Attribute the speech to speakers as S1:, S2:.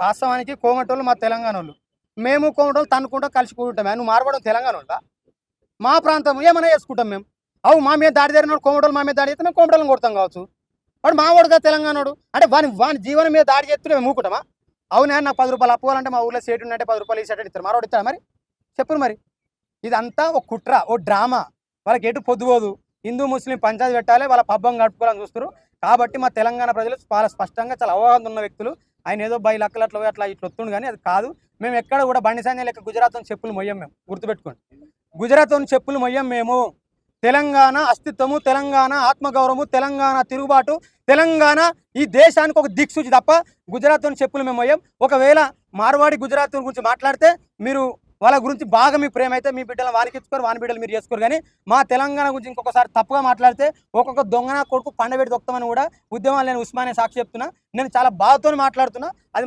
S1: వాస్తవానికి కోమటోళ్ళు మా తెలంగాణ వాళ్ళు, మేము కోమటోళ్ళు తన్నుకుంటూ కలిసి కూడుంటాం. నువ్వు మార్పడం తెలంగాణ వాళ్ళ మా ప్రాంతం ఏమైనా చేసుకుంటాం మేము. అవు మా మీద దాడి జరిగినప్పుడు కోమటోళ్ళు మా మీద దాడి చేస్తే మేము కోమటోళ్ళని కొడతాం కావచ్చు. వాడు మావాడుగా తెలంగాణోడు అంటే వాని జీవనం మీద దాడి చేస్తే మేము మూకుంటామా? అవునా నాకు 10 రూపాయలు అప్పుకోవాలంటే మా ఊళ్ళో సేటు ఉంటే 10 రూపాయలు ఈ సేటు ఇస్తారు. మారోడు ఇస్తాడు మరి చెప్పురు మరి. ఇదంతా ఒక కుట్ర, ఓ డ్రామా. వాళ్ళకి ఎటు పొద్దుపోదు. హిందూ ముస్లిం పంచాయతీ పెట్టాలి, వాళ్ళ పబ్బం గడుపుకోవాలని చూస్తారు. కాబట్టి మా తెలంగాణ ప్రజలు చాలా స్పష్టంగా చాలా అవగాహన ఉన్న వ్యక్తులు. ఆయన ఏదో బై లక్కలు అట్లా అట్లా ఇట్లా వస్తుండు కానీ అది కాదు. మేము ఎక్కడ కూడా బండి సంజయ్ లెక్క గుజరాత్లో చెప్పులు మొయ్యం. మేము గుర్తుపెట్టుకోండి, గుజరాత్లో చెప్పులు మొయ్యం మేము. తెలంగాణ అస్తిత్వము, తెలంగాణ ఆత్మగౌరవము, తెలంగాణ తిరుగుబాటు, తెలంగాణ ఈ దేశానికి ఒక దిక్సూచి తప్ప గుజరాత్లో చెప్పులు మేము మొయ్యం. ఒకవేళ మార్వాడి గుజరాత్ గురించి మాట్లాడితే మీరు వాళ్ళ గురించి బాగా మీ ప్రేమ అయితే మీ బిడ్డలు వారికి ఇచ్చుకోరు, వాని బిడ్డలు మీరు చేసుకోరు. కానీ మా తెలంగాణ గురించి ఇంకొకసారి తప్పుగా మాట్లాడితే ఒక్కొక్క దొంగన కొడుకు పండబెట్టి దొక్కుతామని కూడా ఉద్యమాలు నేను ఉస్మానియా సాక్షి చెప్తున్నా. నేను చాలా బాధతో మాట్లాడుతున్నా. అది